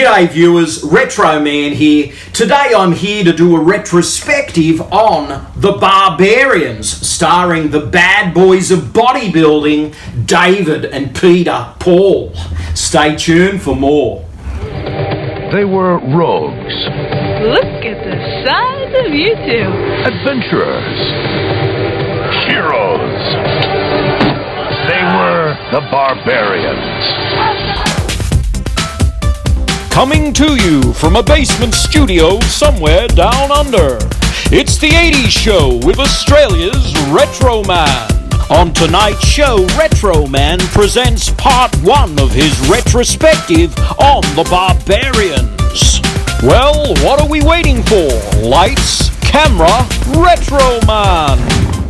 G'day viewers, Retro Man here. Today I'm here to do a retrospective on The Barbarians, starring the bad boys of bodybuilding, David and Peter Paul. Stay tuned for more. They were rogues. Look at the size of you two. Adventurers. Heroes. They were the Barbarians. Coming to you from a basement studio somewhere down under, it's the 80s Show with Australia's Retro Man. On tonight's show, Retro Man presents part 1 of his retrospective on the Barbarians. Well, what are we waiting for? Lights, camera, Retro Man.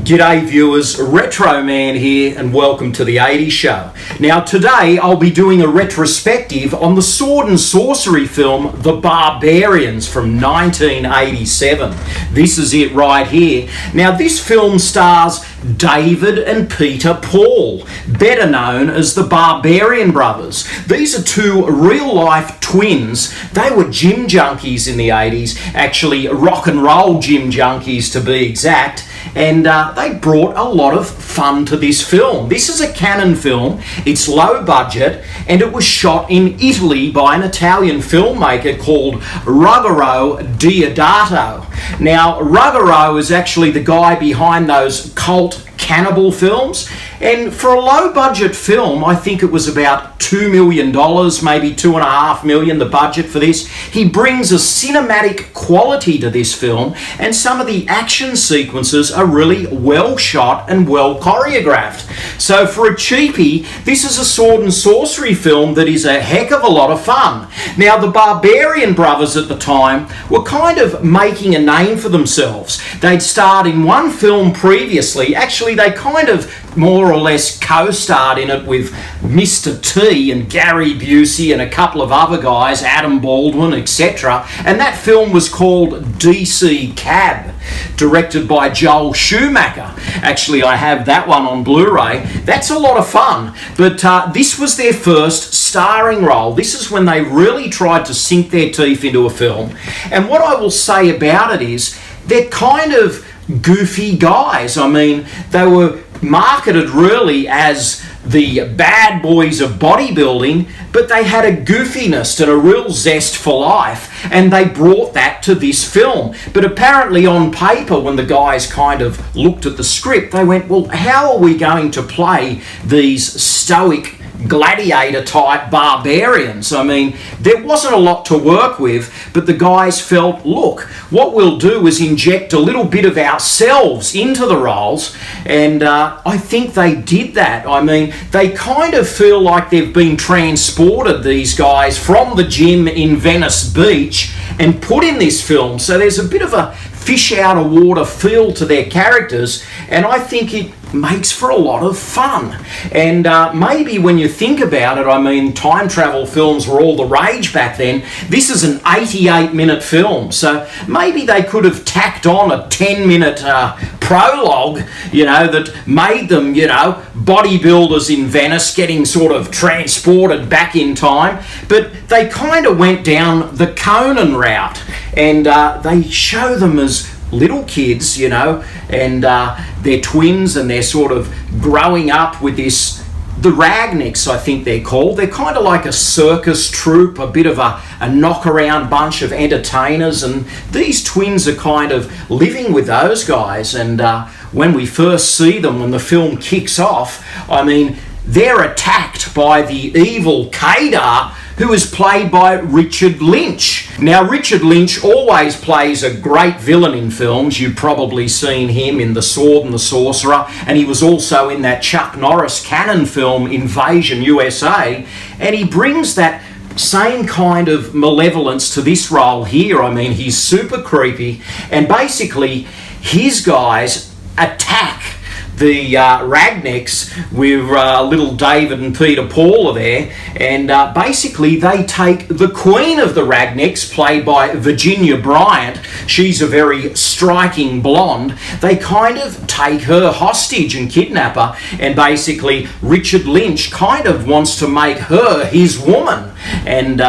G'day viewers, Retro Man here and welcome to the 80s Show. Now today I'll be doing a retrospective on the sword and sorcery film The Barbarians from 1987. This is it right here. Now this film stars David and Peter Paul, better known as the Barbarian brothers. These are two real-life twins. They were gym junkies in the 80s, actually rock and roll gym junkies to be exact, and they brought a lot of fun to this film. This is a Canon film, it's low budget, and it was shot in Italy by an Italian filmmaker called Ruggero Deodato. Now, Ruggero is actually the guy behind those cult cannibal films, and for a low budget film, I think it was about $2 million, maybe $2.5 million, the budget for this. He brings a cinematic quality to this film, and some of the action sequences are really well shot and well choreographed. So for a cheapie, this is a sword and sorcery film that is a heck of a lot of fun. Now the Barbarian brothers at the time were kind of making a name for themselves. They'd starred in one film previously. Actually, they kind of more or less co-starred in it with Mr. T and Gary Busey and a couple of other guys, Adam Baldwin, etc. And that film was called DC Cab, directed by Joel Schumacher. Actually, I have that one on Blu-ray. That's a lot of fun. But this was their first starring role. This is when they really tried to sink their teeth into a film. And what I will say about it is they're kind of goofy guys. I mean, they were marketed really as the bad boys of bodybuilding, but they had a goofiness and a real zest for life, and they brought that to this film. But apparently on paper, when the guys kind of looked at the script, they went, well, how are we going to play these stoic gladiator type barbarians? I mean, there wasn't a lot to work with, but the guys felt, look, what we'll do is inject a little bit of ourselves into the roles, and I think they did that. I mean, they kind of feel like they've been transported, these guys, from the gym in Venice Beach and put in this film. So there's a bit of a fish out of water feel to their characters, and I think it makes for a lot of fun. And maybe when you think about it, I mean, time travel films were all the rage back then. This is an 88-minute film, so maybe they could have tacked on a 10-minute prologue, you know, that made them, you know, bodybuilders in Venice getting sort of transported back in time. But they kind of went down the Conan route, and they show them as little kids, you know, and they're twins, and they're sort of growing up with this, the Ragnicks, I think they're called. They're kind of like a circus troupe, a bit of a knock-around bunch of entertainers, and these twins are kind of living with those guys. And when we first see them, when the film kicks off, I mean, they're attacked by the evil Kadar, who is played by Richard Lynch. Now, Richard Lynch always plays a great villain in films. You've probably seen him in The Sword and the Sorcerer, and he was also in that Chuck Norris Cannon film, Invasion USA, and he brings that same kind of malevolence to this role here. I mean, he's super creepy, and basically his guys attack the Ragnicks with little David and Peter Paul are there, and basically they take the queen of the Ragnicks, played by Virginia Bryant. She's a very striking blonde. They kind of take her hostage and kidnap her, and basically Richard Lynch kind of wants to make her his woman, and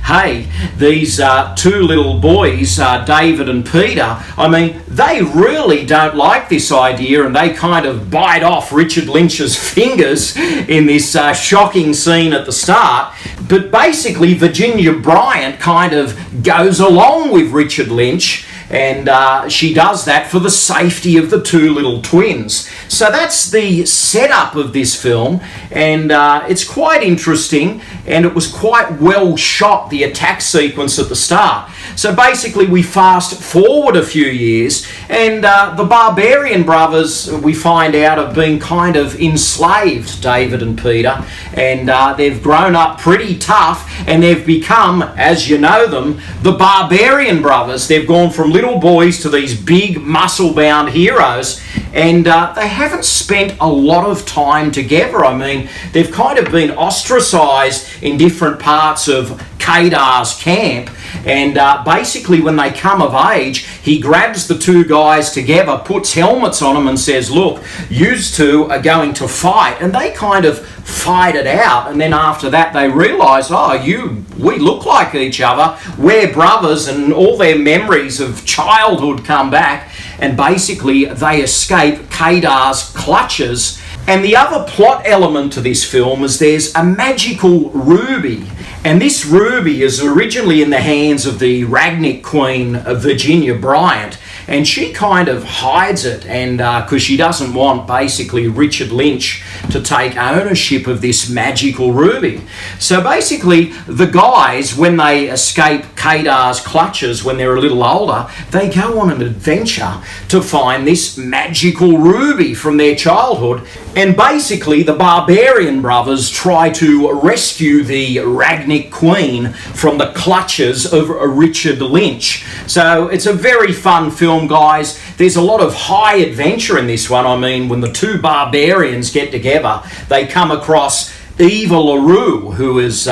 hey, these two little boys, David and Peter, I mean, they really don't like this idea, and they kind of bite off Richard Lynch's fingers in this shocking scene at the start. But basically, Virginia Bryant kind of goes along with Richard Lynch, and she does that for the safety of the two little twins. So that's the setup of this film, and it's quite interesting, and it was quite well shot, the attack sequence at the start. So basically we fast forward a few years, and the Barbarian brothers, we find out, have been kind of enslaved, David and Peter, and they've grown up pretty tough, and they've become, as you know them, the Barbarian brothers. They've gone from little boys to these big muscle-bound heroes, and they haven't spent a lot of time together. I mean, they've kind of been ostracized in different parts of Kadar's camp, and basically when they come of age, he grabs the two guys together, puts helmets on them and says, look, yous two are going to fight, and they kind of fight it out, and then after that they realise, we look like each other, we're brothers, and all their memories of childhood come back, and basically they escape Kadar's clutches. And the other plot element to this film is there's a magical ruby, and this ruby is originally in the hands of the Ragnick Queen, Virginia Bryant, and she kind of hides it, and because she doesn't want basically Richard Lynch to take ownership of this magical ruby. So basically the guys, when they escape Kadar's clutches when they're a little older, they go on an adventure to find this magical ruby from their childhood, and basically the Barbarian brothers try to rescue the Ragnick Queen from the clutches of Richard Lynch. So it's a very fun film, guys. There's a lot of high adventure in this one. I mean, when the two barbarians get together, they come across Eva LaRue, who is,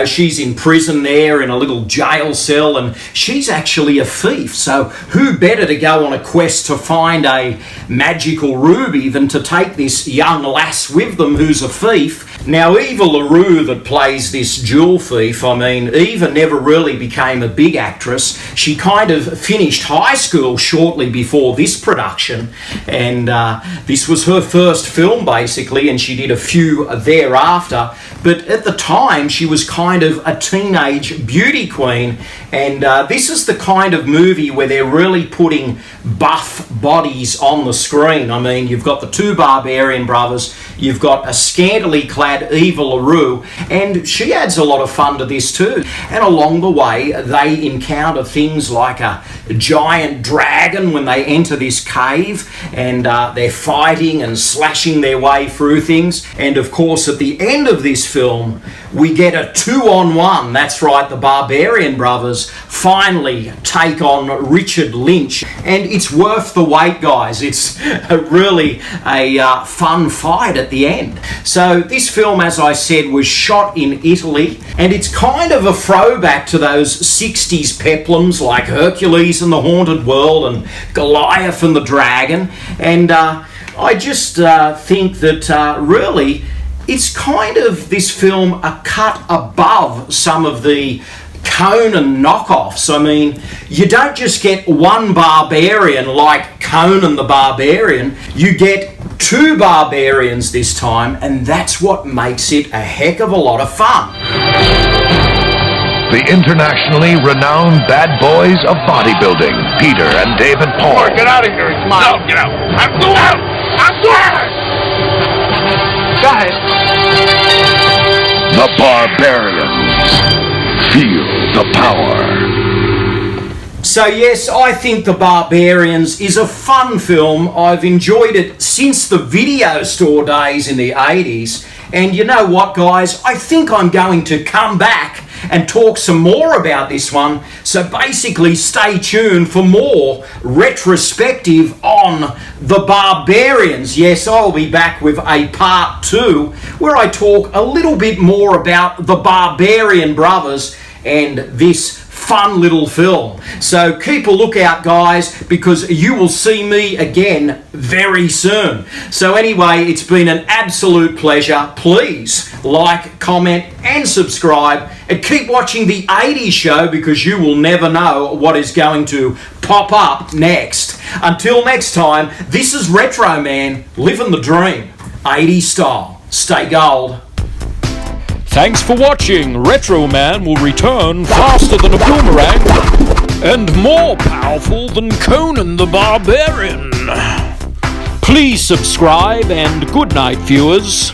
she's in prison there in a little jail cell, and she's actually a thief. So who better to go on a quest to find a magical ruby than to take this young lass with them who's a thief? Now, Eva LaRue that plays this jewel thief, I mean, Eva never really became a big actress. She kind of finished high school shortly before this production, and this was her first film, basically, and she did a few thereafter. But at the time, she was kind of a teenage beauty queen, and this is the kind of movie where they're really putting buff bodies on the screen. I mean, you've got the two Barbarian brothers, you've got a scantily clad Eva LaRue, and she adds a lot of fun to this too. And along the way, they encounter things like a giant dragon when they enter this cave, and they're fighting and slashing their way through things. And of course, at the end of this film, we get a 2-on-1. That's right, the Barbarian brothers finally take on Richard Lynch, and it's worth the wait, guys. It's really a fun fight at the end. So this film, as I said, was shot in Italy, and it's kind of a throwback to those 60s peplums like Hercules and the Haunted World and Goliath and the Dragon. And I just think that really it's kind of, this film, a cut above some of the Conan knockoffs. I mean, you don't just get one barbarian like Conan the Barbarian, you get two barbarians this time, and that's what makes it a heck of a lot of fun. The internationally renowned bad boys of bodybuilding, Peter and David Paul. Get out of here. No, get out. I'm going out. I'm going. Go ahead. The Barbarians. Feel the power. So yes, I think The Barbarians is a fun film. I've enjoyed it since the video store days in the 80s. And you know what, guys? I think I'm going to come back and talk some more about this one. So basically, stay tuned for more retrospective on The Barbarians. Yes, I'll be back with a part 2 where I talk a little bit more about the Barbarian brothers and this fun little film. So keep a lookout, guys, because you will see me again very soon. So anyway, it's been an absolute pleasure. Please like, comment and subscribe, and keep watching the 80s show because you will never know what is going to pop up next. Until next time, this is Retro Man, living the dream, 80s style. Stay gold. Thanks for watching. Retro Man will return faster than a boomerang and more powerful than Conan the Barbarian. Please subscribe and good night, viewers.